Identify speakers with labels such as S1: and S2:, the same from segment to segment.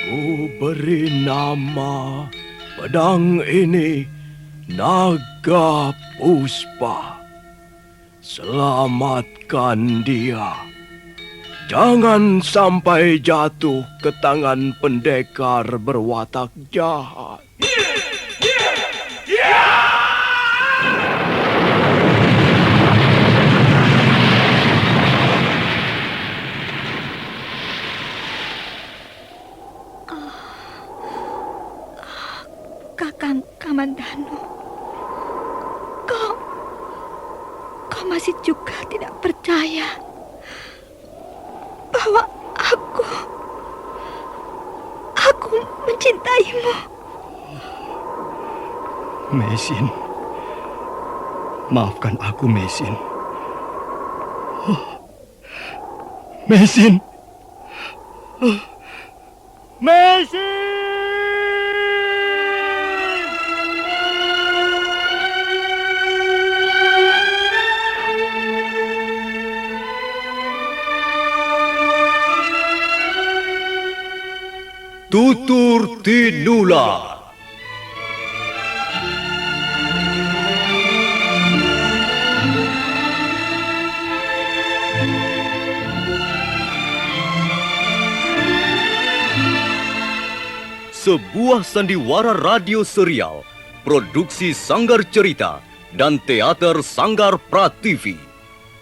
S1: Ku beri nama pedang ini Naga Puspa. Selamatkan dia. Jangan sampai jatuh ke tangan pendekar berwatak jahat.
S2: Kakang Kamandano, kau masih juga tidak percaya bahwa aku mencintaimu.
S3: Meisin, maafkan aku, Meisin. Meisin. Meisin!
S1: Tutur Tinula. Sebuah sandiwara radio serial, produksi Sanggar Cerita dan Teater Sanggar Prativi.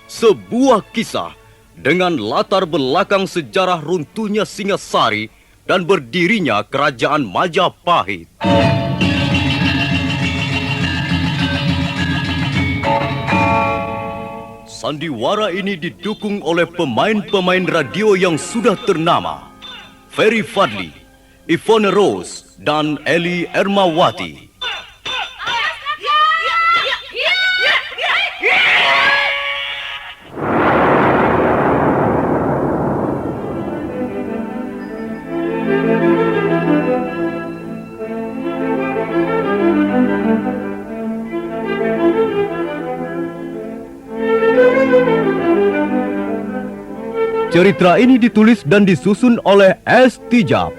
S1: Sebuah kisah dengan latar belakang sejarah runtuhnya Singasari dan berdirinya Kerajaan Majapahit. Sandiwara ini didukung oleh pemain-pemain radio yang sudah ternama. Ferry Fadli, Ivone Rose, dan Eli Ermawati. Cerita ini ditulis dan disusun oleh S. Tijab.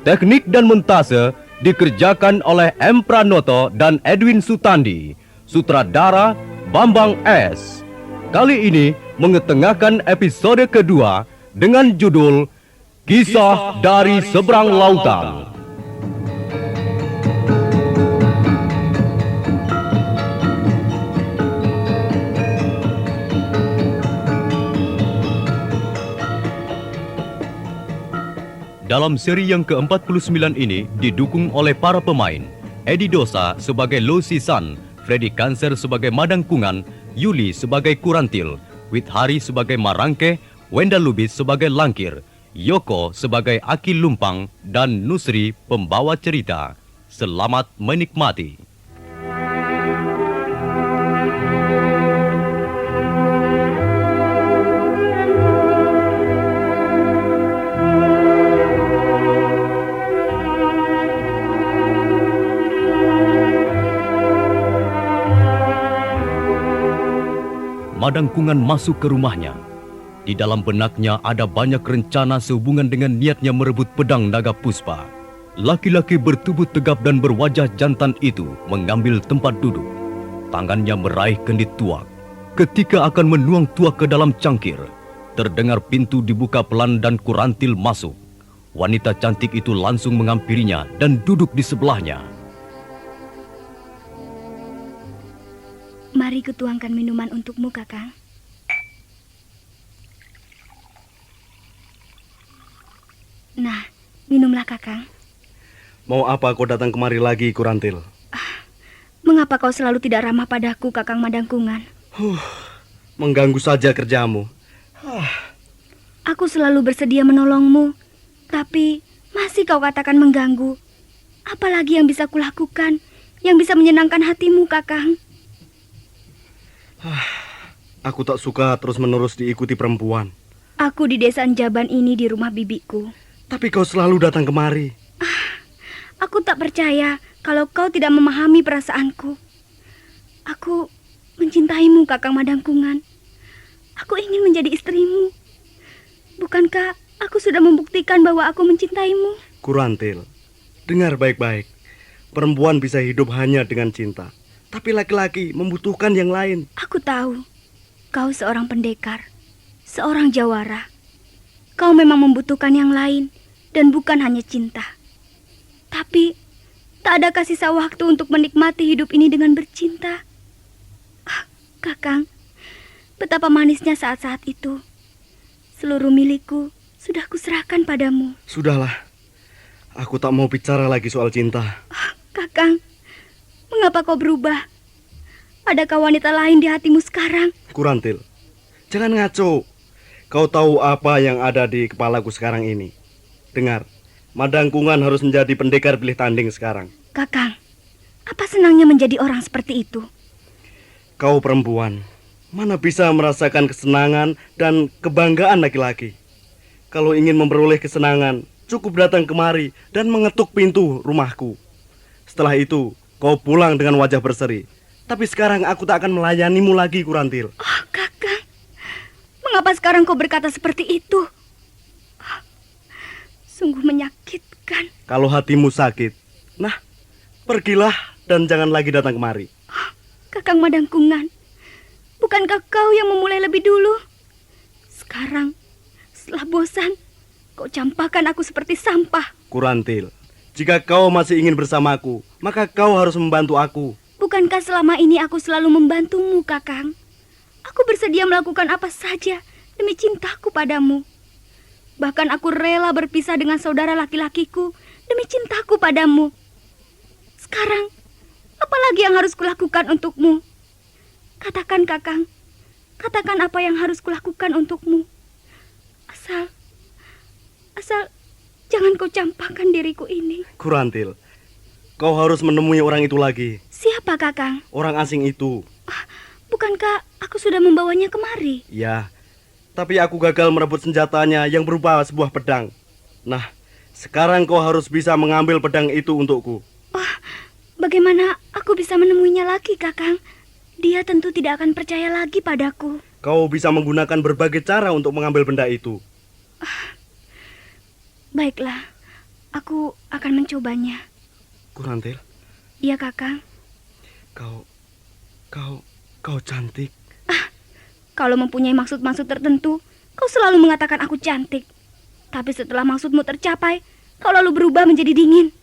S1: Teknik dan montase dikerjakan oleh M. Pranoto dan Edwin Sutandi. Sutradara Bambang S. Kali ini mengetengahkan episode kedua dengan judul Kisah dari Seberang Lautan. Dalam seri yang ke-49 ini didukung oleh para pemain Edi Dosa sebagai Lo Sisan, Freddy Kanser sebagai Madangkungan, Yuli sebagai Kurantil, Withari sebagai Marangke, Wenda Lubis sebagai Langkir, Yoko sebagai Aki Lumpang, dan Nusri pembawa cerita. Selamat menikmati. Madangkungan masuk ke rumahnya. Di dalam benaknya ada banyak rencana sehubungan dengan niatnya merebut pedang Naga Puspa. Laki-laki bertubuh tegap dan berwajah jantan itu mengambil tempat duduk. Tangannya meraih kendit tuak. Ketika akan menuang tuak ke dalam cangkir, terdengar pintu dibuka pelan dan Kurantil masuk. Wanita cantik itu langsung menghampirinya dan duduk di sebelahnya.
S2: Mari kutuangkan minuman untukmu, Kakang. Nah, minumlah, Kakang.
S3: Mau apa kau datang kemari lagi, Kurantil?
S2: Mengapa kau selalu tidak ramah padaku, Kakang Madangkungan?
S3: Mengganggu saja kerjamu.
S2: Aku selalu bersedia menolongmu, tapi masih kau katakan mengganggu. Apalagi yang bisa kulakukan, yang bisa menyenangkan hatimu, Kakang?
S3: Aku tak suka terus-menerus diikuti perempuan.
S2: Aku di desa Anjaban ini di rumah bibiku.
S3: Tapi kau selalu datang kemari.
S2: Aku tak percaya kalau kau tidak memahami perasaanku. Aku mencintaimu, Kakang Madangkungan. Aku ingin menjadi istrimu. Bukankah Aku sudah membuktikan bahwa aku mencintaimu.
S3: Kurantil, dengar baik-baik. Perempuan bisa hidup hanya dengan cinta. Tapi laki-laki membutuhkan yang lain.
S2: Aku tahu, kau seorang pendekar, seorang jawara. Kau memang membutuhkan yang lain dan bukan hanya cinta. Tapi, tak ada kasih waktu untuk menikmati hidup ini dengan bercinta. Kakang, betapa manisnya saat-saat itu. Seluruh milikku sudah kuserahkan padamu.
S3: Sudahlah, aku tak mau bicara lagi soal cinta.
S2: Kakang, mengapa kau berubah? Adakah wanita lain di hatimu sekarang?
S3: Kurantil, jangan ngaco. Kau tahu apa yang ada di kepalaku sekarang ini. Dengar, Madangkungan harus menjadi pendekar pilih tanding sekarang.
S2: Kakang, apa senangnya menjadi orang seperti itu?
S3: Kau perempuan, mana bisa merasakan kesenangan dan kebanggaan laki-laki. Kalau ingin memperoleh kesenangan, cukup datang kemari dan mengetuk pintu rumahku. Setelah itu, kau pulang dengan wajah berseri. Tapi sekarang aku tak akan melayanimu lagi, Kurantil.
S2: Oh, Kakang, mengapa sekarang kau berkata seperti itu? Sungguh menyakitkan.
S3: Kalau hatimu sakit, nah, pergilah dan jangan lagi datang kemari.
S2: Kakang Madangkungan, bukankah kau yang memulai lebih dulu? Sekarang, setelah bosan, kau campakkan aku seperti sampah.
S3: Kurantil, jika kau masih ingin bersamaku, maka kau harus membantu aku.
S2: Bukankah selama ini aku selalu membantumu, Kakang? Aku bersedia melakukan apa saja demi cintaku padamu. Bahkan aku rela berpisah dengan saudara laki-lakiku demi cintaku padamu. Sekarang, apa lagi yang harus kulakukan untukmu? Katakan, Kakang. Katakan apa yang harus kulakukan untukmu. Asal jangan kau campakkan diriku ini.
S3: Kurantil, kau harus menemui orang itu lagi.
S2: Siapa, Kakang?
S3: Orang asing itu.
S2: Bukankah aku sudah membawanya kemari?
S3: Ya, tapi aku gagal merebut senjatanya yang berupa sebuah pedang. Nah, sekarang kau harus bisa mengambil pedang itu untukku.
S2: Bagaimana aku bisa menemuinya lagi, Kakang? Dia tentu tidak akan percaya lagi padaku.
S3: Kau bisa menggunakan berbagai cara untuk mengambil benda itu.
S2: Baiklah, aku akan mencobanya.
S3: Kurantil,
S2: Iya, Kakang.
S3: Kau cantik.
S2: Kalau mempunyai maksud-maksud tertentu, kau selalu mengatakan aku cantik. Tapi setelah maksudmu tercapai, kau lalu berubah menjadi dingin.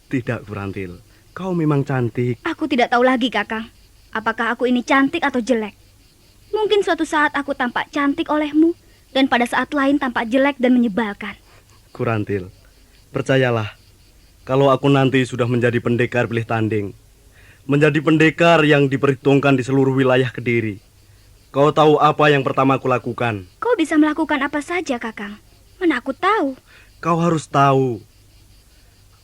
S3: Tidak, Kurantil. Kau memang cantik.
S2: Aku tidak tahu lagi, Kakang. Apakah aku ini cantik atau jelek? Mungkin suatu saat aku tampak cantik olehmu, dan pada saat lain tampak jelek dan menyebalkan.
S3: Kurantil, percayalah, kalau aku nanti sudah menjadi pendekar pilih tanding, menjadi pendekar yang diperhitungkan di seluruh wilayah Kediri, kau tahu apa yang pertama aku lakukan?
S2: Kau bisa melakukan apa saja, Kakang. Mana aku tahu.
S3: Kau harus tahu,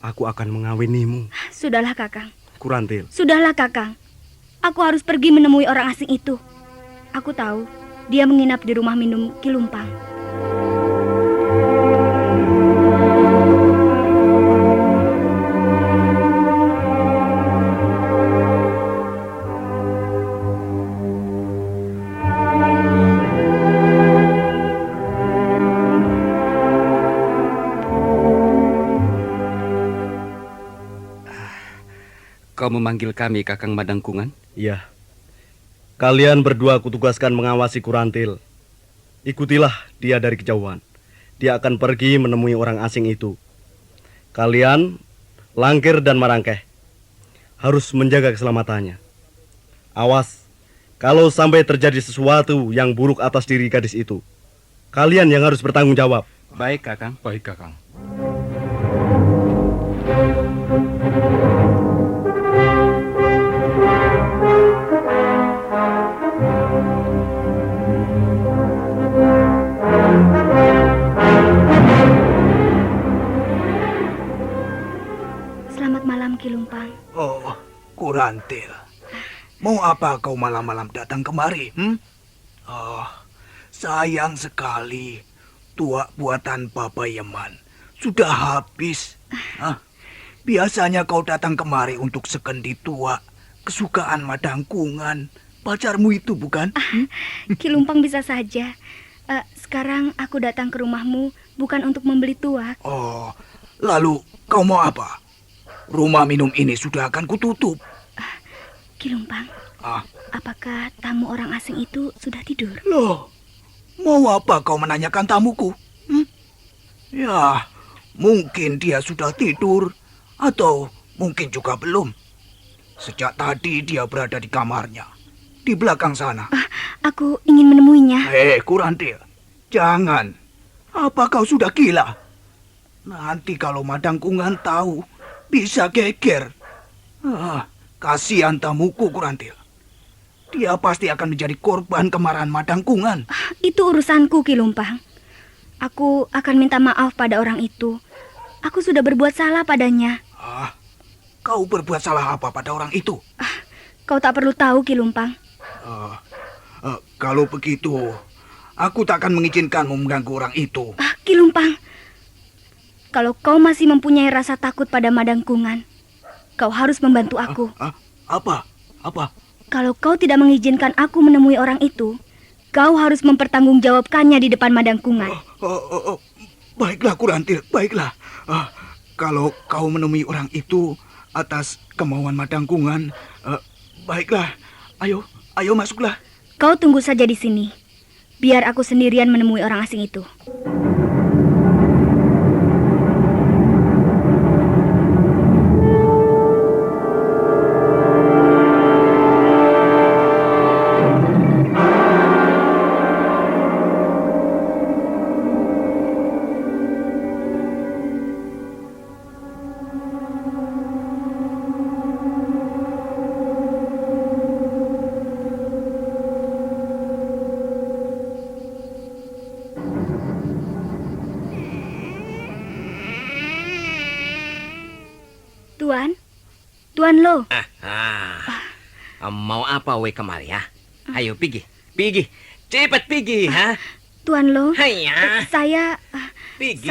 S3: aku akan mengawinimu.
S2: Sudahlah, Kakang.
S3: Kurantil.
S2: Sudahlah, Kakang. Aku harus pergi menemui orang asing itu. Aku tahu, dia menginap di rumah minum Kilumpang.
S4: Kau memanggil kami, Kakang Madangkungan?
S3: Iya. Kalian berdua kutugaskan mengawasi Kurantil. Ikutilah dia dari kejauhan. Dia akan pergi menemui orang asing itu. Kalian, Langkir dan Marangkeh, harus menjaga keselamatannya. Awas, kalau sampai terjadi sesuatu yang buruk atas diri gadis itu, kalian yang harus bertanggung jawab.
S4: Baik, Kakang.
S5: Baik, Kakang.
S2: Selamat malam, Kilumpang.
S6: Oh, Kurantil. Mau apa kau malam-malam datang kemari? Oh, sayang sekali. Tuak buatan Papa Yaman sudah habis. Biasanya kau datang kemari untuk sekendi tuak kesukaan Madangkungan. Pacarmu itu bukan?
S2: Kilumpang bisa saja. Sekarang aku datang ke rumahmu bukan untuk membeli tuak.
S6: Oh, lalu kau mau apa? Rumah minum ini sudah akan kututup.
S2: Ki Lumpang,
S6: Ah,
S2: apakah tamu orang asing itu sudah tidur?
S6: loh, mau apa kau menanyakan tamuku? Ya, mungkin dia sudah tidur, atau mungkin juga belum. Sejak tadi dia berada di kamarnya, di belakang sana.
S2: Aku ingin menemuinya.
S6: Kurantil, jangan. Apa kau sudah gila? Nanti kalau Madangkungan tahu, bisa geger. Kasihan tamuku, Kurantil. Dia pasti akan menjadi korban kemarahan Madangkungan.
S2: Itu urusanku, Ki Lumpang. Aku akan minta maaf pada orang itu. Aku sudah berbuat salah padanya.
S6: Kau berbuat salah apa pada orang itu?
S2: Kau tak perlu tahu, Ki Lumpang.
S6: Kalau begitu, aku tak akan mengizinkanmu mengganggu orang itu.
S2: Ki Lumpang, kalau kau masih mempunyai rasa takut pada Madangkungan, kau harus membantu aku.
S6: Apa? Apa?
S2: Kalau kau tidak mengizinkan aku menemui orang itu, kau harus mempertanggungjawabkannya di depan Madangkungan.
S6: Baiklah, Kurantil, baiklah. Kalau kau menemui orang itu atas kemauan Madangkungan, baiklah. Ayo masuklah.
S2: Kau tunggu saja di sini. Biar aku sendirian menemui orang asing itu. Tuan Lo.
S5: Mau apa we kemari ya? Ayo pergi, cepat pergi ha.
S2: Tuan Lo,
S5: Hanya,
S2: saya
S5: pergi.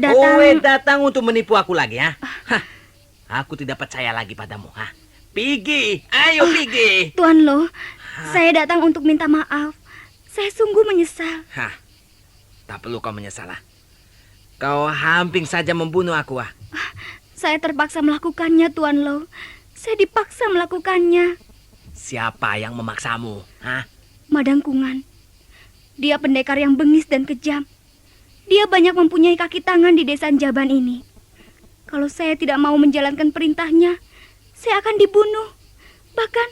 S2: datang.
S5: Datang untuk menipu aku lagi ya? Aku tidak percaya lagi padamu ha. Pergi, ayo pergi.
S2: Tuan Lo, saya datang untuk minta maaf. Saya sungguh menyesal.
S5: Tak perlu kau menyesal. Kau hampir saja membunuh aku.
S2: Saya terpaksa melakukannya, Tuan Lo. Saya dipaksa melakukannya.
S5: Siapa yang memaksamu?
S2: Madangkungan. Dia pendekar yang bengis dan kejam. Dia banyak mempunyai kaki tangan di desa Jaban ini. Kalau saya tidak mau menjalankan perintahnya, saya akan dibunuh. Bahkan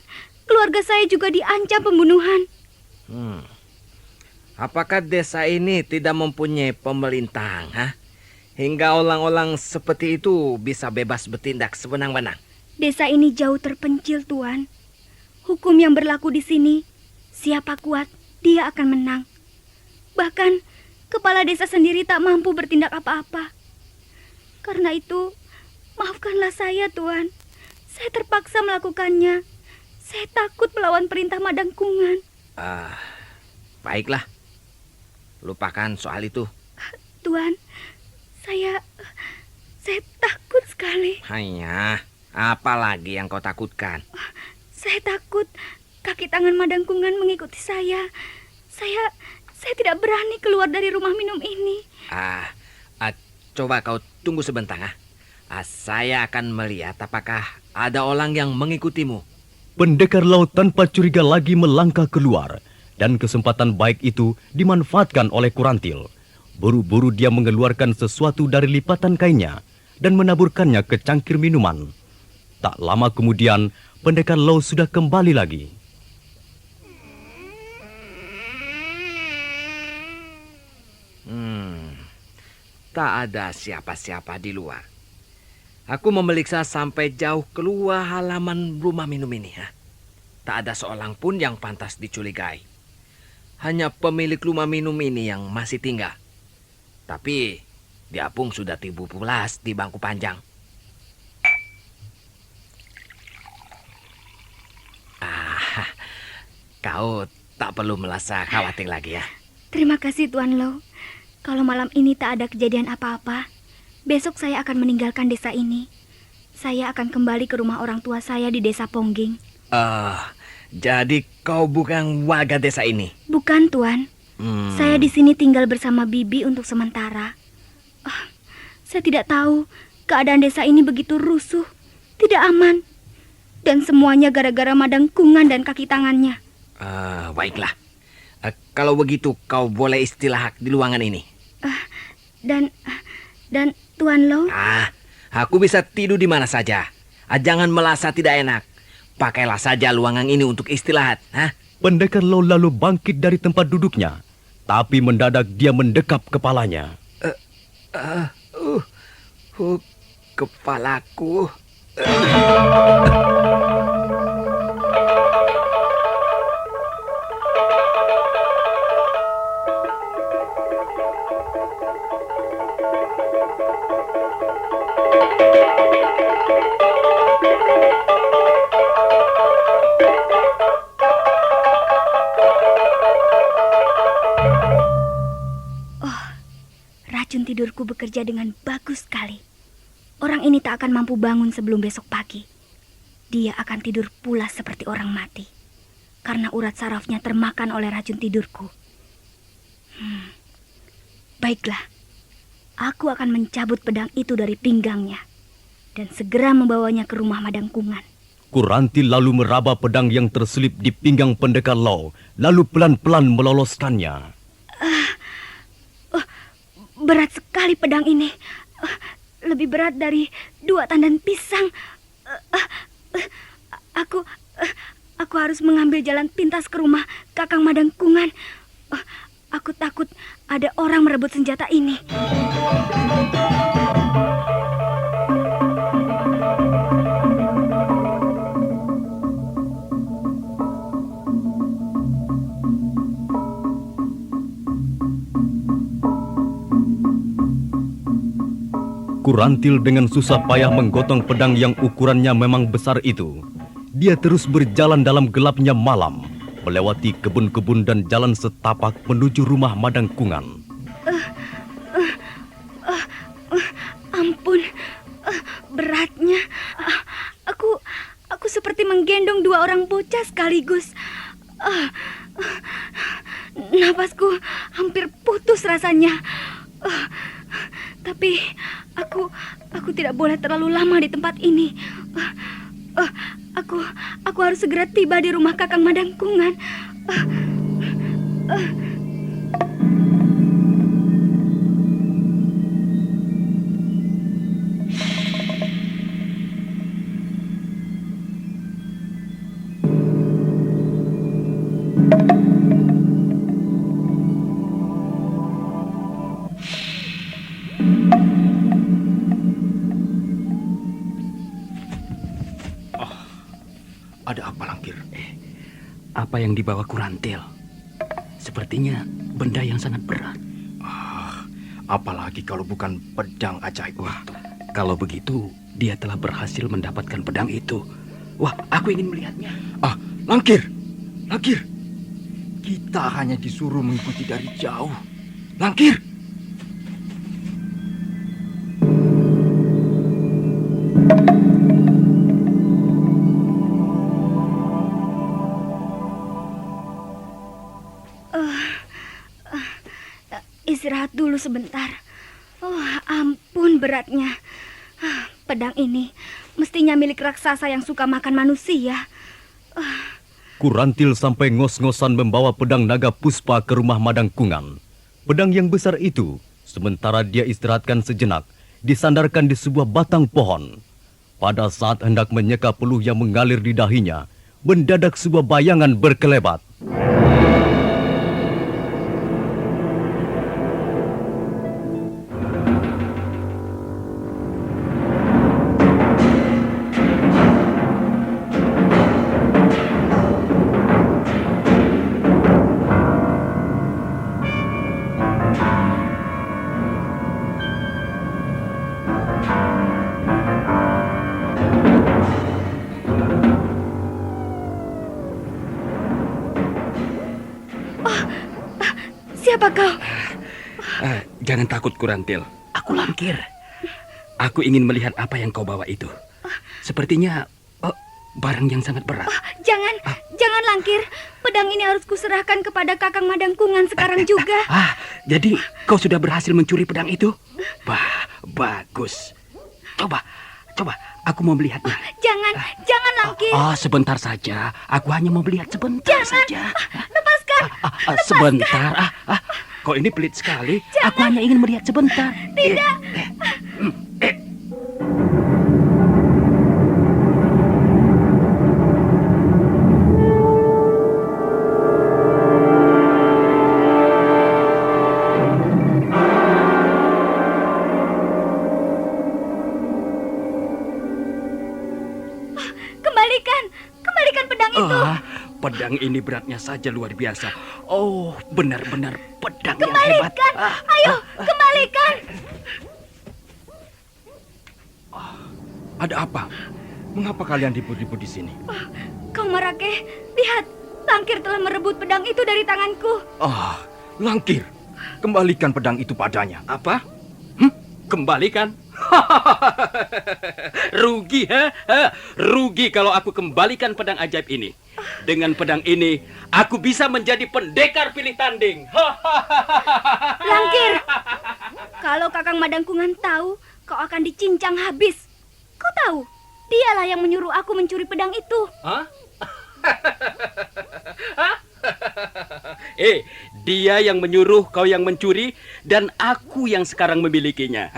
S2: keluarga saya juga diancam pembunuhan.
S5: Apakah desa ini tidak mempunyai pemerintahan? Hingga orang-orang seperti itu bisa bebas bertindak sewenang-wenang.
S2: Desa ini jauh terpencil, Tuan. Hukum yang berlaku di sini, siapa kuat, dia akan menang. Bahkan, kepala desa sendiri tak mampu bertindak apa-apa. Karena itu, maafkanlah saya, Tuan. Saya terpaksa melakukannya. Saya takut melawan perintah Madangkungan.
S5: Baiklah. Lupakan soal itu.
S2: Tuan, saya takut sekali.
S5: Hanya, apa lagi yang kau takutkan?
S2: Saya takut kaki tangan Madangkungan mengikuti saya. Saya tidak berani keluar dari rumah minum ini.
S5: Coba kau tunggu sebentar. Saya akan melihat apakah ada orang yang mengikutimu.
S1: Pendekar laut tanpa curiga lagi melangkah keluar, dan kesempatan baik itu dimanfaatkan oleh Kurantil. Buru-buru dia mengeluarkan sesuatu dari lipatan kainnya dan menaburkannya ke cangkir minuman. Tak lama kemudian, pendekar laut sudah kembali lagi.
S5: Tak ada siapa-siapa di luar. Aku memeriksa sampai jauh keluar halaman rumah minum ini. Tak ada seorang pun yang pantas dicurigai. Hanya pemilik rumah minum ini yang masih tinggal. Tapi dia pun sudah tiba pulas di bangku panjang. Kau tak perlu merasa khawatir lagi ya.
S2: Terima kasih, Tuan Lo. Kalau malam ini tak ada kejadian apa-apa, besok saya akan meninggalkan desa ini. Saya akan kembali ke rumah orang tua saya di desa Pongging.
S5: Jadi kau bukan warga desa ini?
S2: Bukan, Tuan. Saya di sini tinggal bersama Bibi untuk sementara. Saya tidak tahu keadaan desa ini begitu rusuh, tidak aman. Dan semuanya gara-gara Madang Kungan dan kaki tangannya.
S5: Baiklah. Kalau begitu kau boleh istirahat di ruangan ini.
S2: Dan Tuan Lo?
S5: Aku bisa tidur di mana saja. Jangan merasa tidak enak. Pakailah saja ruangan ini untuk istirahat.
S1: Pendekar Lo lalu bangkit dari tempat duduknya, tapi mendadak dia mendekap kepalanya.
S5: Kepalaku.
S2: Racun tidurku bekerja dengan bagus sekali. Orang ini tak akan mampu bangun sebelum besok pagi. Dia akan tidur pula seperti orang mati, karena urat sarafnya termakan oleh racun tidurku. Baiklah, aku akan mencabut pedang itu dari pinggangnya dan segera membawanya ke rumah Madang Kungan.
S1: Kurantil lalu meraba pedang yang terselip di pinggang pendekar Lo, lalu pelan-pelan meloloskannya.
S2: Berat sekali pedang ini. Lebih berat dari 2 tandan pisang. Aku harus mengambil jalan pintas ke rumah Kakang Madang Kungan. Aku takut ada orang merebut senjata ini.
S1: Kurantil dengan susah payah menggotong pedang yang ukurannya memang besar itu. Dia terus berjalan dalam gelapnya malam, melewati kebun-kebun dan jalan setapak menuju rumah Madang Kungan.
S2: Ampun, beratnya. Aku seperti menggendong 2 orang bocah sekaligus. Napasku hampir putus rasanya. Tapi aku tidak boleh terlalu lama di tempat ini. Aku harus segera tiba di rumah Kakang Madang Kungan.
S4: Ada apa, Langkir? Apa yang dibawa Kurantil? Sepertinya benda yang sangat berat.
S6: Apalagi kalau bukan pedang ajaib itu.
S4: Kalau begitu, dia telah berhasil mendapatkan pedang itu. Wah, aku ingin melihatnya.
S6: Langkir! Kita hanya disuruh mengikuti dari jauh. Langkir!
S2: Istirahat dulu sebentar. Ampun beratnya. Pedang ini mestinya milik raksasa yang suka makan manusia.
S1: Kurantil sampai ngos-ngosan membawa pedang naga puspa ke rumah Madang Kungan. Pedang yang besar itu, sementara dia istirahatkan sejenak, disandarkan di sebuah batang pohon. Pada saat hendak menyeka peluh yang mengalir di dahinya, mendadak sebuah bayangan berkelebat.
S2: Siapa kau?
S4: Jangan takut, Kurantil. Aku Langkir. Aku ingin melihat apa yang kau bawa itu. Sepertinya barang yang sangat berat.
S2: Jangan, jangan Langkir. Pedang ini harus kuserahkan kepada Kakang Madangkungan sekarang juga.
S4: Jadi kau sudah berhasil mencuri pedang itu? Bagus. Coba, aku mau melihatnya.
S2: Jangan Langkir.
S4: Sebentar saja. Aku hanya mau melihat sebentar saja.
S2: Lepaskan.
S4: Sebentar. Kau ini pelit sekali. Aku hanya ingin melihat sebentar.
S2: Tidak. Kembalikan pedang itu.
S4: Pedang ini beratnya saja luar biasa. Oh, benar-benar pedang yang hebat.
S2: Kembalikan. Ayo, kembalikan.
S4: Ada apa? Mengapa kalian ribut-ribut di sini?
S2: Kang Marake, lihat. Langkir telah merebut pedang itu dari tanganku.
S4: Langkir, kembalikan pedang itu padanya. Apa? Kembalikan? Rugi, Rugi kalau aku kembalikan pedang ajaib ini. Dengan pedang ini, aku bisa menjadi pendekar pilih tanding.
S2: Langkir, kalau Kakang Madangkungan tahu, kau akan dicincang habis. Kau tahu, dialah yang menyuruh aku mencuri pedang itu.
S4: Dia yang menyuruh, kau yang mencuri, dan aku yang sekarang memilikinya.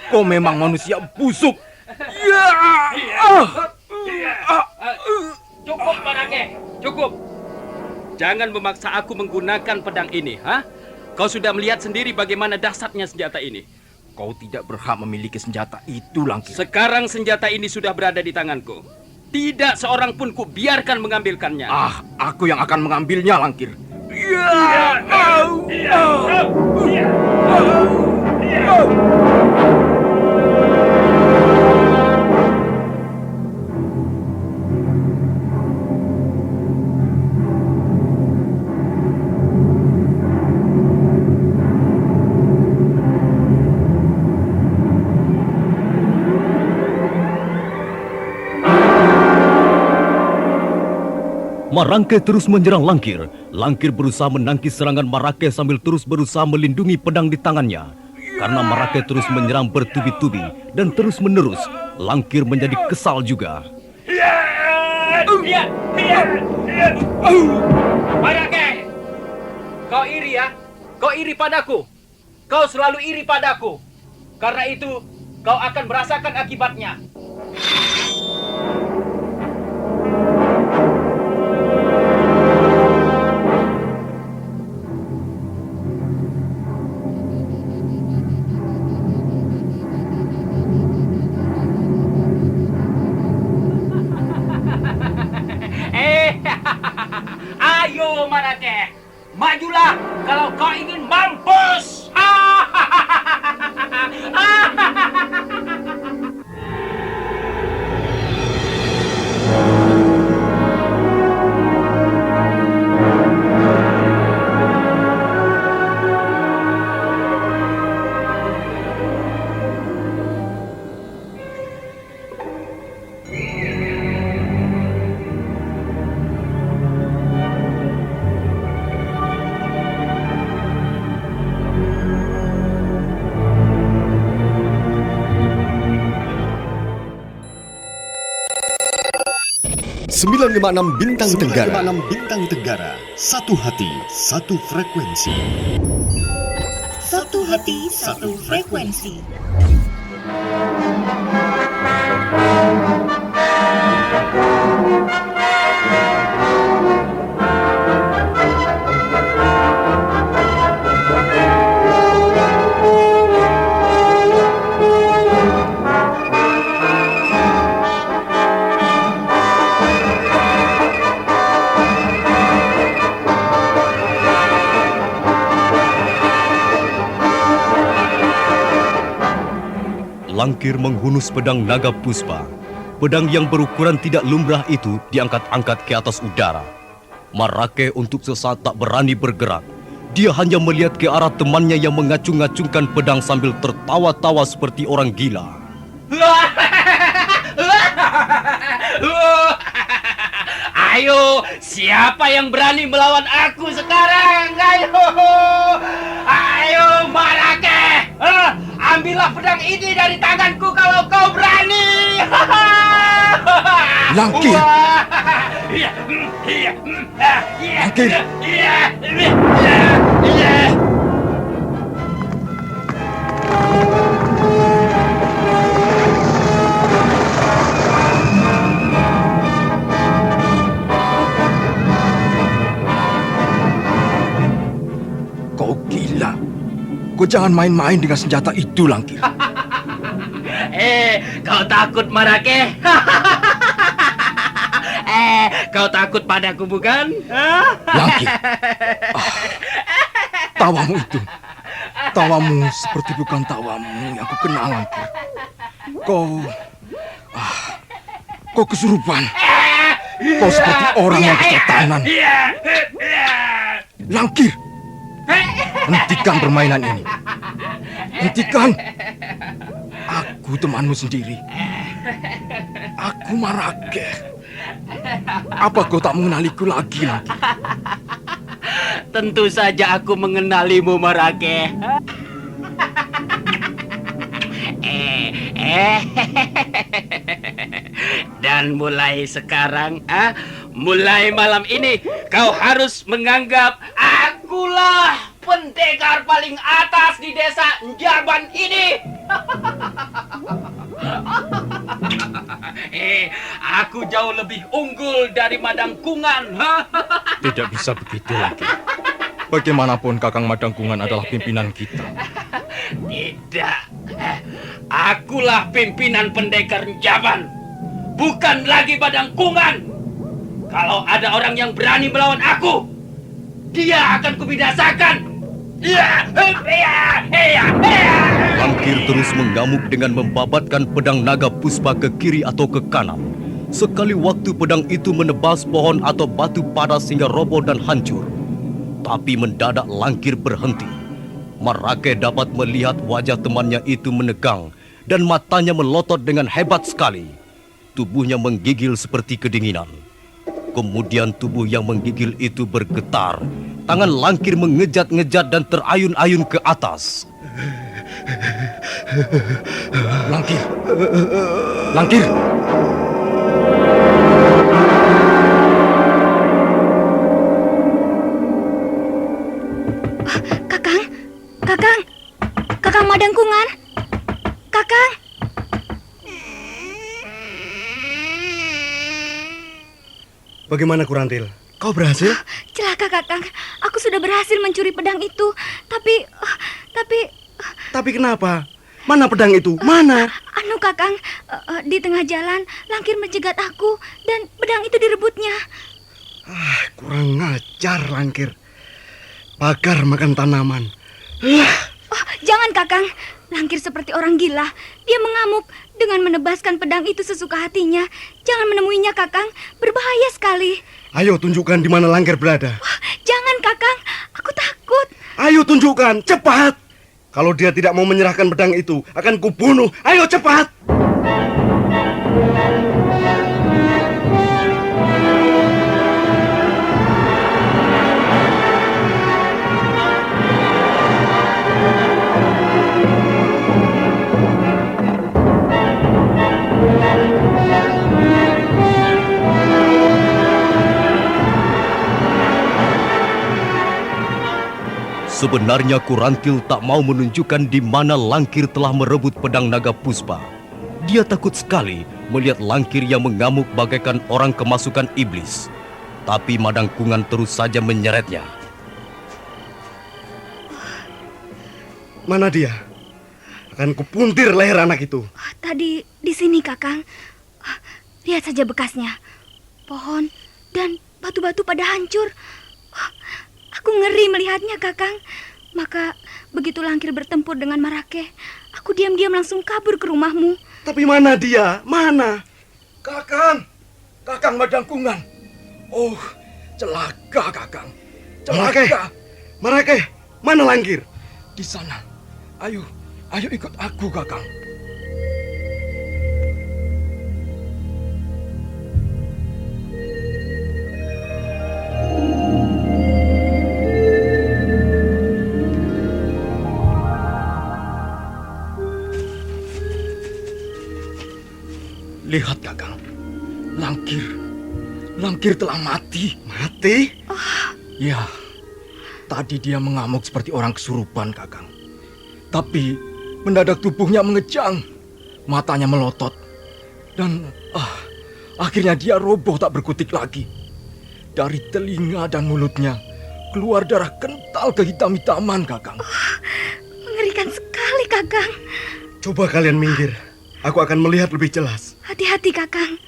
S7: Kau memang manusia busuk.
S4: Cukup, Marake. Cukup. Jangan memaksa aku menggunakan pedang ini. Kau sudah melihat sendiri bagaimana dahsyatnya senjata ini.
S7: Kau tidak berhak memiliki senjata itu, Langkir.
S4: Sekarang senjata ini sudah berada di tanganku. Tidak seorang pun ku biarkan mengambilkannya.
S7: Aku yang akan mengambilnya, Langkir.
S1: Marangke terus menyerang Langkir. Langkir berusaha menangkis serangan Marake sambil terus berusaha melindungi pedang di tangannya. Karena Marake terus menyerang bertubi-tubi dan terus menerus, Langkir menjadi kesal juga.
S4: Marake, kau iri ya? Kau iri padaku. Kau selalu iri padaku. Karena itu, kau akan merasakan akibatnya. Ayo Marake, majulah kalau kau ingin mampus.
S8: Sembilan 96 Bintang Tenggara. Satu hati, satu frekuensi.
S9: Satu hati, satu frekuensi.
S1: Langkir menghunus pedang naga puspa. Pedang yang berukuran tidak lumrah itu diangkat-angkat ke atas udara. Marake untuk sesaat tak berani bergerak. Dia hanya melihat ke arah temannya yang mengacung-ngacungkan pedang sambil tertawa-tawa seperti orang gila.
S4: Ayo, siapa yang berani melawan aku sekarang? Ayo, Marake. Ambillah pedang ini dari tanganku kalau kau berani.
S7: Langkir. Langkir. Kau gila. Kau jangan main-main dengan senjata itu, Langkir.
S4: Kau takut, Marake? Kau takut padaku, bukan?
S7: Langkir. Tawamu itu. Tawamu seperti bukan tawamu yang aku kenal, Langkir. Kau kesurupan. Kau seperti orang yang kesetanan. Langkir. Hentikan permainan ini. Hentikan. Aku temanmu sendiri. Aku Marake. Apa kau tak mengenaliku lagi, Langkir?
S4: Tentu saja aku mengenalimu, Marake. Dan mulai sekarang, mulai malam ini, kau harus menganggap akulah pendekar paling atas di desa Njaban ini. Aku jauh lebih unggul dari Madangkungan.
S7: Tidak bisa begitu, Langkir. Bagaimanapun Kakang Madangkungan adalah pimpinan kita.
S4: Tidak. Akulah pimpinan pendekar Njaban, bukan lagi Madangkungan. Kalau ada orang yang berani melawan aku, dia akan kubinasakan.
S1: Langkir terus mengamuk dengan membabatkan pedang naga puspa ke kiri atau ke kanan. Sekali waktu pedang itu menebas pohon atau batu padas hingga roboh dan hancur. Tapi mendadak Langkir berhenti. Marake dapat melihat wajah temannya itu menegang dan matanya melotot dengan hebat sekali. Tubuhnya menggigil seperti kedinginan. Kemudian tubuh yang menggigil itu bergetar. Tangan Langkir mengejat-ngejat dan terayun-ayun ke atas.
S7: Langkir. Langkir.
S2: Kakang Madangkungan. Kakang.
S3: Bagaimana Kurantil? Kau berhasil?
S2: Celaka, Kakang. Aku sudah berhasil mencuri pedang itu. Tapi...
S3: Tapi kenapa? Mana pedang itu? Mana?
S2: Kakang, di tengah jalan Langkir mencegat aku dan pedang itu direbutnya.
S3: Kurang ngajar Langkir. Bakar makan tanaman.
S2: Jangan, Kakang. Langkir seperti orang gila. Dia mengamuk dengan menebaskan pedang itu sesuka hatinya. Jangan menemuinya, Kakang. Berbahaya sekali.
S3: Ayo tunjukkan di mana Langkir berada.
S2: Jangan, Kakang. Aku takut.
S3: Ayo tunjukkan, cepat. Kalau dia tidak mau menyerahkan pedang itu, akan kubunuh. Ayo cepat.
S1: Sebenarnya Kurantil tak mau menunjukkan di mana Langkir telah merebut pedang naga puspa. Dia takut sekali melihat Langkir yang mengamuk bagaikan orang kemasukan iblis. Tapi Madangkungan terus saja menyeretnya.
S3: Mana dia? Akan kupuntir leher anak itu.
S2: Tadi di sini, Kakang. Lihat saja bekasnya. Pohon dan batu-batu pada hancur. Aku ngeri melihatnya, Kakang. Maka begitu Langkir bertempur dengan Marake, aku diam-diam langsung kabur ke rumahmu.
S3: Tapi mana dia? Mana?
S7: Kakang! Kakang Madangkungan! Oh, celaka, Kakang. Celaka!
S3: Marake, mana Langkir?
S7: Di sana. Ayo ikut aku, Kakang. Lihat, Kakang. Langkir. Langkir telah mati.
S3: Mati?
S7: Ya, tadi dia mengamuk seperti orang kesurupan, Kakang. Tapi mendadak tubuhnya mengejang. Matanya melotot. Dan akhirnya dia roboh tak berkutik lagi. Dari telinga dan mulutnya keluar darah kental kehitam-hitaman, Kakang.
S2: Mengerikan sekali, Kakang.
S3: Coba kalian minggir. Aku akan melihat lebih jelas.
S2: Hati-hati, Kakang.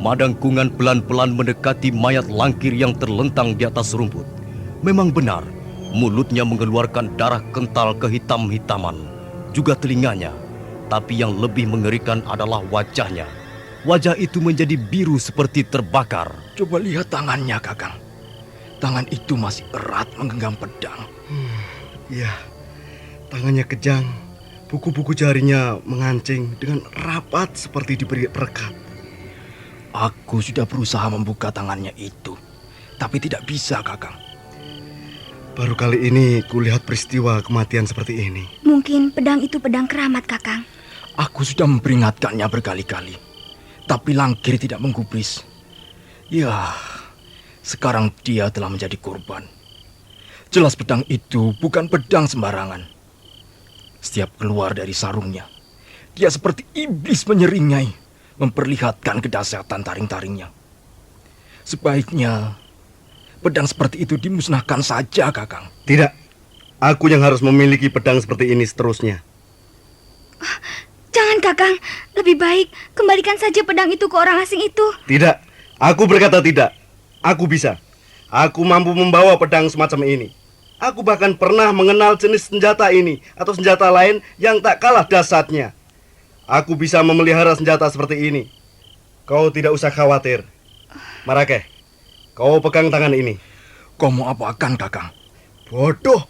S1: Madangkungan pelan-pelan mendekati mayat Langkir yang terlentang di atas rumput. Memang benar, mulutnya mengeluarkan darah kental kehitam-hitaman, juga telinganya. Tapi yang lebih mengerikan adalah wajahnya. Wajah itu menjadi biru seperti terbakar.
S7: Coba lihat tangannya, Kakang. Tangan itu masih erat menggenggam pedang.
S3: Iya, tangannya kejang. Buku-buku jarinya mengancing dengan rapat seperti diberi perekat.
S7: Aku sudah berusaha membuka tangannya itu, tapi tidak bisa, Kakang.
S3: Baru kali ini kulihat peristiwa kematian seperti ini.
S2: Mungkin pedang itu pedang keramat, Kakang.
S7: Aku sudah memperingatkannya berkali-kali, tapi Langkir tidak menggubris. Ya, sekarang dia telah menjadi korban. Jelas pedang itu bukan pedang sembarangan. Setiap keluar dari sarungnya, dia seperti iblis menyeringai, memperlihatkan kedahsyatan taring-taringnya. Sebaiknya pedang seperti itu dimusnahkan saja, Kakang.
S3: Tidak, aku yang harus memiliki pedang seperti ini seterusnya.
S2: Jangan, Kakang. Lebih baik kembalikan saja pedang itu ke orang asing itu.
S3: Tidak, aku berkata tidak. Aku bisa. Aku mampu membawa pedang semacam ini. Aku bahkan pernah mengenal jenis senjata ini atau senjata lain yang tak kalah dahsyatnya. Aku bisa memelihara senjata seperti ini. Kau tidak usah khawatir. Marakeh, kau pegang tangan ini.
S7: Kau mau apakan, Kakang?
S3: Bodoh.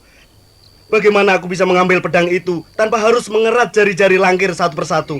S3: Bagaimana aku bisa mengambil pedang itu tanpa harus mengerat jari-jari Langkir satu persatu?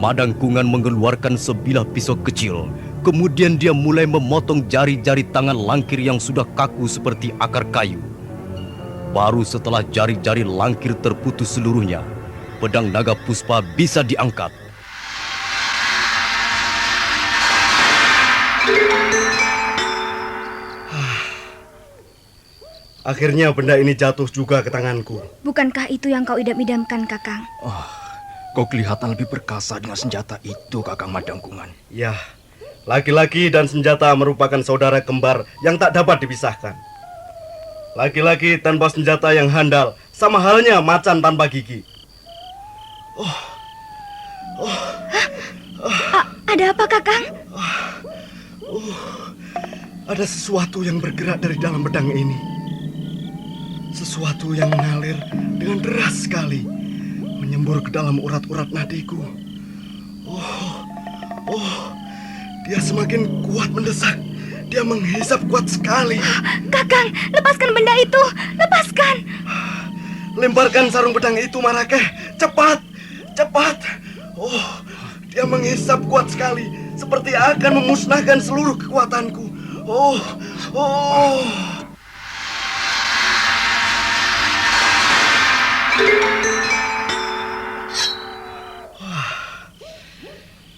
S1: Madangkungan mengeluarkan sebilah pisau kecil. Kemudian dia mulai memotong jari-jari tangan Langkir yang sudah kaku seperti akar kayu. Baru setelah jari-jari Langkir terputus seluruhnya, pedang naga puspa bisa diangkat.
S3: Akhirnya benda ini jatuh juga ke tanganku.
S2: Bukankah itu yang kau idam-idamkan, Kakang?
S7: Kau kelihatan lebih perkasa dengan senjata itu, Kakang Madangkungan.
S3: Ya, laki-laki dan senjata merupakan saudara kembar yang tak dapat dipisahkan. Laki-laki tanpa senjata yang handal, sama halnya macan tanpa gigi.
S2: Ada apa, Kakang?
S3: Ada sesuatu yang bergerak dari dalam pedang ini. Sesuatu yang mengalir dengan deras sekali, menyembur ke dalam urat-urat nadiku. Dia semakin kuat mendesak. Dia menghisap kuat sekali.
S2: Kakang, lepaskan benda itu. Lepaskan.
S3: Lemparkan sarung pedang itu, Marakeh. Cepat, cepat. Dia menghisap kuat sekali, seperti akan memusnahkan seluruh kekuatanku.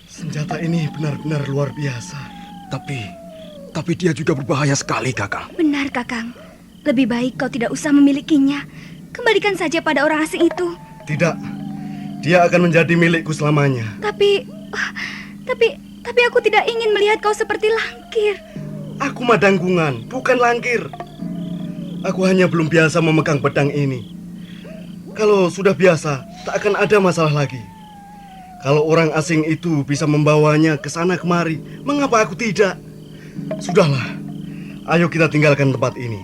S3: Senjata ini benar-benar luar biasa.
S7: Tapi dia juga berbahaya sekali, Kakang.
S2: Benar, Kakang. Lebih baik kau tidak usah memilikinya. Kembalikan saja pada orang asing itu.
S3: Tidak, dia akan menjadi milikku selamanya.
S2: Tapi aku tidak ingin melihat kau seperti Langkir.
S3: Aku Madangkungan, bukan Langkir. Aku hanya belum biasa memegang pedang ini. Kalau sudah biasa, tak akan ada masalah lagi. Kalau orang asing itu bisa membawanya ke sana kemari, mengapa aku tidak? Sudahlah, ayo kita tinggalkan tempat ini.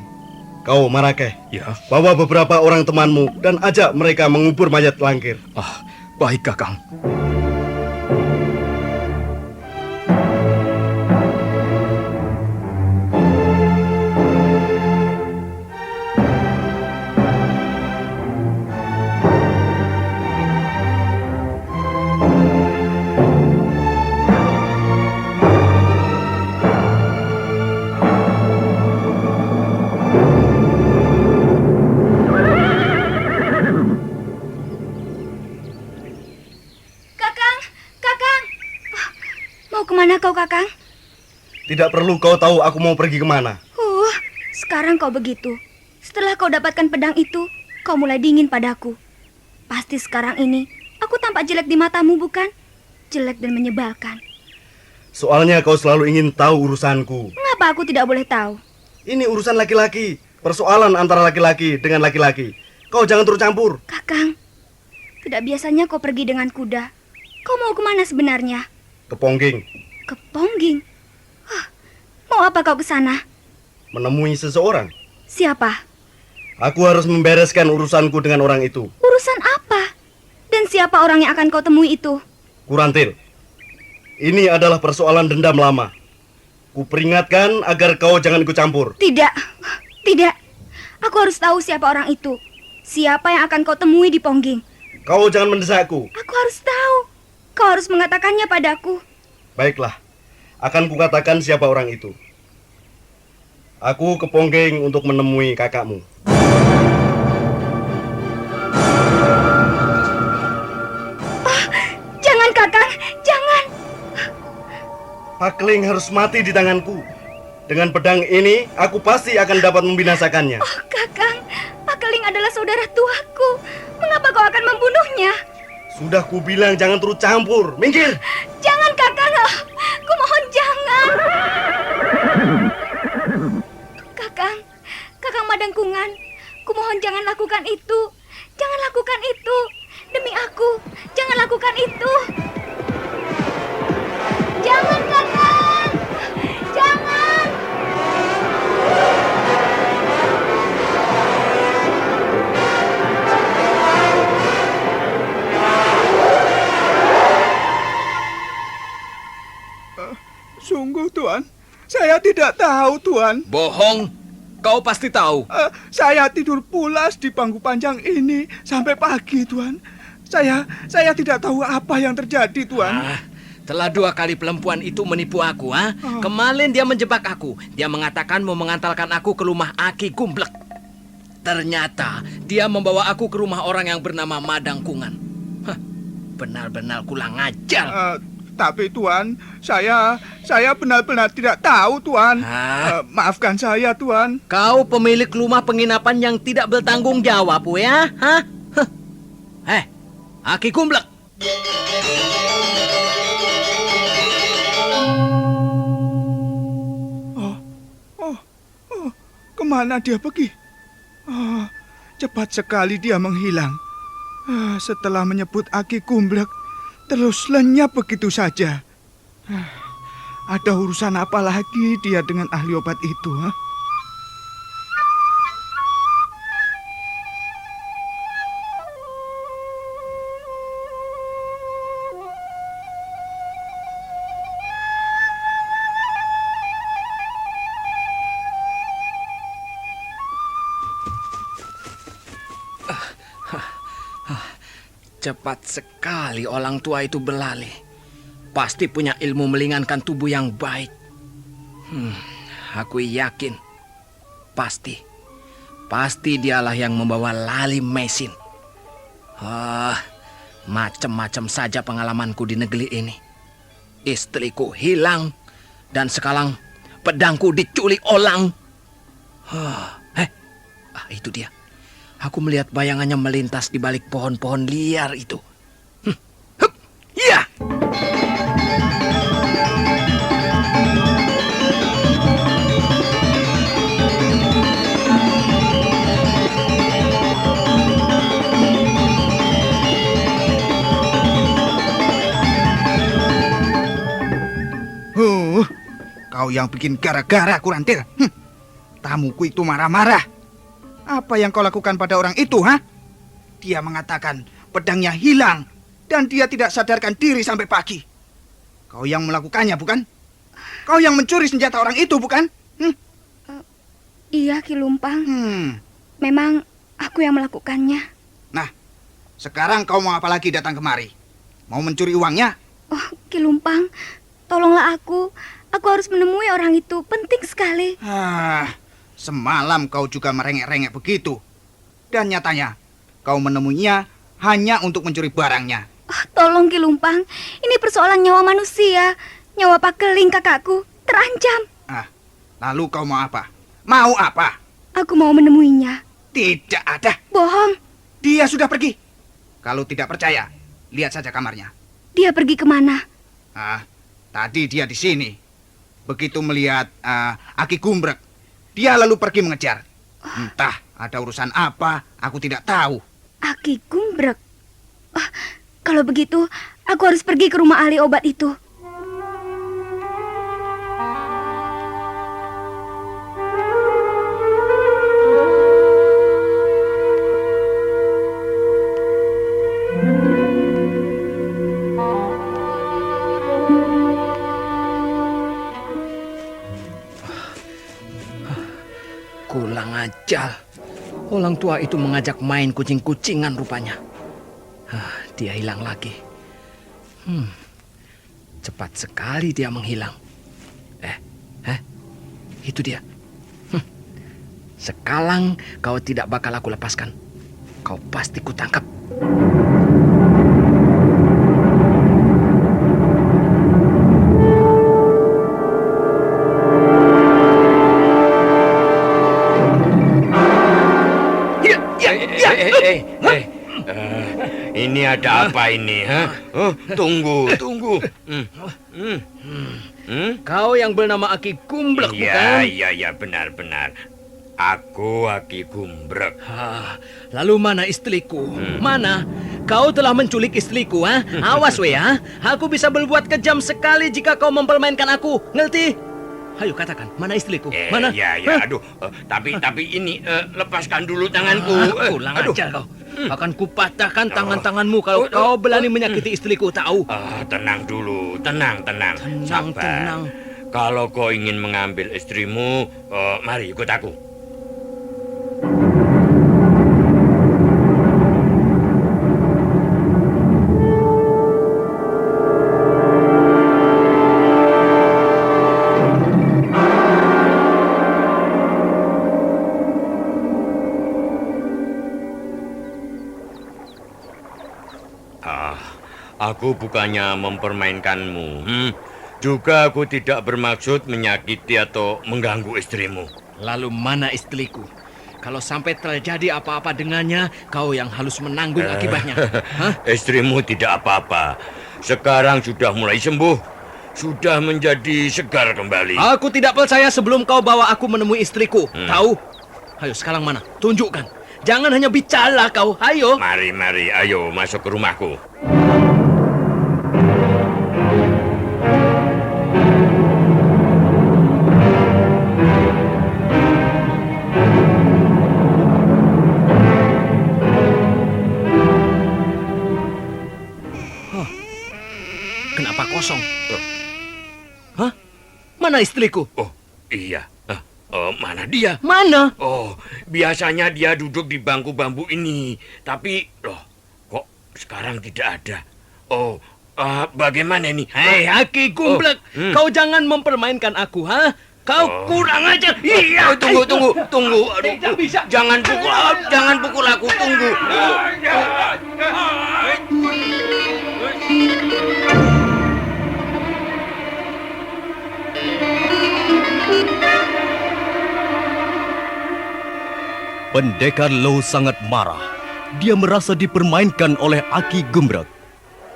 S3: Kau, Marakeh,
S7: Ya.
S3: bawa beberapa orang temanmu dan ajak mereka mengubur mayat Langkir.
S7: Ah, baik Kakang.
S2: Kakang, Kakang. Oh, mau kemana kau, Kakang?
S3: Tidak perlu kau tahu aku mau pergi kemana.
S2: Sekarang kau begitu. Setelah kau dapatkan pedang itu, kau mulai dingin padaku. Pasti sekarang ini aku tampak jelek di matamu, bukan? Jelek dan menyebalkan.
S3: Soalnya kau selalu ingin tahu urusanku.
S2: Mengapa aku tidak boleh tahu?
S3: Ini urusan laki-laki. Persoalan antara laki-laki dengan laki-laki. Kau jangan turut campur.
S2: Kakang, tidak biasanya kau pergi dengan kuda. Kau mau kemana sebenarnya?
S3: Ke Pongging,
S2: Ke Pongging. Mau apa kau ke sana?
S3: menemui seseorang.
S2: Siapa?
S3: Aku harus membereskan urusanku dengan orang itu.
S2: Urusan apa? Dan siapa orang yang akan kau temui itu?
S3: Kurantil, ini adalah persoalan dendam lama. Kuperingatkan agar kau jangan ikut campur.
S2: Tidak, tidak. Aku harus tahu siapa orang itu. Siapa yang akan kau temui di Pongging?
S3: Kau jangan mendesakku.
S2: Aku harus tahu. Kau harus mengatakannya padaku.
S3: Baiklah, akan kukatakan siapa orang itu. Aku ke Pongging untuk menemui kakakmu.
S2: Jangan, Kakang, jangan.
S3: Pakling harus mati di tanganku. Dengan pedang ini, aku pasti akan dapat membinasakannya.
S2: Oh, Kakang, Pakeling adalah saudara tuaku. Mengapa kau akan membunuhnya?
S3: Sudah kubilang jangan turut campur. Minggir!
S2: Jangan, Kakang. Kumohon jangan. Kakang Madangkungan, kumohon jangan lakukan itu. Jangan lakukan itu. Demi aku, jangan lakukan itu. Jangan, Kakang. Jangan.
S6: Sungguh, Tuan. Saya tidak tahu, Tuan.
S5: Bohong. Kau pasti tahu.
S6: Saya tidur pulas di pangku panjang ini sampai pagi, Tuan. Saya tidak tahu apa yang terjadi, Tuan.
S5: Telah 2 kali perempuan itu menipu aku, ha? Kemarin dia menjebak aku. Dia mengatakan mau mengantarkan aku ke rumah Aki Gumblek. Ternyata dia membawa aku ke rumah orang yang bernama Madangkungan. Benar-benar kurang ajar.
S6: Tapi Tuan, saya benar-benar tidak tahu, Tuan. Maafkan saya, Tuan.
S5: Kau pemilik rumah penginapan yang tidak bertanggung jawab, ya? Hah? Aki Gumblek.
S6: Kemana dia pergi? Cepat sekali dia menghilang. Setelah menyebut Aki Gumblek, terus lenyap begitu saja. Ada urusan apa lagi dia dengan ahli obat itu?
S5: Cepat sekali orang tua itu berlari. Pasti punya ilmu meringankan tubuh yang baik. Aku yakin. Pasti dialah yang membawa lali mesin. Macam-macam saja pengalamanku di negeri ini. Istriku hilang. Dan sekarang pedangku diculik orang. Itu dia. Aku melihat bayangannya melintas di balik pohon-pohon liar itu. Iya!
S6: kau yang bikin gara-gara, Kurantil. Tamuku itu marah-marah. Apa yang kau lakukan pada orang itu, ha? Dia mengatakan pedangnya hilang dan dia tidak sadarkan diri sampai pagi. Kau yang melakukannya, bukan? Kau yang mencuri senjata orang itu, bukan?
S2: Iya, Ki Lumpang. Memang aku yang melakukannya.
S6: Nah, sekarang kau mau apa lagi datang kemari? Mau mencuri uangnya?
S2: Oh, Ki Lumpang, tolonglah aku. Aku harus menemui orang itu, penting sekali.
S6: Semalam kau juga merengek-rengek begitu. Dan nyatanya, kau menemuinya hanya untuk mencuri barangnya.
S2: Oh, tolong Ki Lumpang, ini persoalan nyawa manusia. Nyawa Pak Keling kakakku terancam.
S6: Lalu kau mau apa? Mau apa?
S2: Aku mau menemuinya.
S6: Tidak ada.
S2: Bohong.
S6: Dia sudah pergi. Kalau tidak percaya, lihat saja kamarnya.
S2: Dia pergi kemana?
S6: Tadi dia di sini. Begitu melihat Aki Gumbrek, dia lalu pergi mengejar. Entah ada urusan apa, aku tidak tahu.
S2: Aki Gumbrek. Kalau begitu, aku harus pergi ke rumah ahli obat itu.
S5: Kurang ajar. Orang tua itu mengajak main kucing-kucingan rupanya. Dia hilang lagi. Cepat sekali dia menghilang. Itu dia. Sekarang kau tidak bakal aku lepaskan. Kau pasti kutangkap.
S4: Ini ada apa ini, ha? Tunggu.
S5: Kau yang bernama Aki Gumbrek, bukan?
S4: Iya, benar. Aku Aki Gumbrek.
S5: Lalu mana istriku? Mana? Kau telah menculik istriku, ha? Awas, ha? Aku bisa berbuat kejam sekali jika kau mempermainkan aku. Ngerti? Ayo katakan, mana istriku? Mana?
S4: Aduh. Tapi ini lepaskan dulu tanganku.
S5: Kurang ajar kau. Akan kupatahkan tangan-tanganmu kalau kau berani menyakiti istriku, tahu?
S4: Tenang dulu, tenang. Sabar.
S5: Tenang.
S4: Kalau kau ingin mengambil istrimu, mari ikut aku. Aku bukannya mempermainkanmu. Juga aku tidak bermaksud menyakiti atau mengganggu istrimu.
S5: Lalu mana istriku? Kalau sampai terjadi apa-apa dengannya, kau yang harus menanggung akibatnya.
S4: Istrimu tidak apa-apa. Sekarang sudah mulai sembuh. Sudah menjadi segar kembali.
S5: Aku tidak percaya sebelum kau bawa aku menemui istriku. Tahu? Ayo sekarang mana? Tunjukkan. Jangan hanya bicara kau. Ayo.
S4: Mari. Ayo masuk ke rumahku.
S5: Kenapa kosong? Mana istriku?
S4: Oh, iya. Mana dia?
S5: Mana?
S4: Oh, biasanya dia duduk di bangku bambu ini. Tapi, kok sekarang tidak ada? Oh, bagaimana ini?
S5: Hei, Aki Gumbrek, kau jangan mempermainkan aku, ha? Kau kurang ajar. Iya.
S4: Tunggu. Aduh,
S5: Tidak bisa.
S4: jangan pukul aku. Tunggu.
S1: Pendekar Low sangat marah. Dia merasa dipermainkan oleh Aki Gumbrek.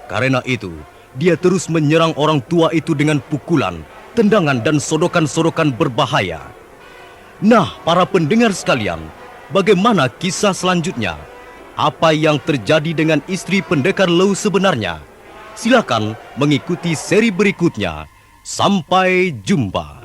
S1: Karena itu, dia terus menyerang orang tua itu dengan pukulan, tendangan dan sodokan-sodokan berbahaya. Nah, para pendengar sekalian, bagaimana kisah selanjutnya? Apa yang terjadi dengan istri pendekar Low sebenarnya? Silakan mengikuti seri berikutnya. Sampai jumpa.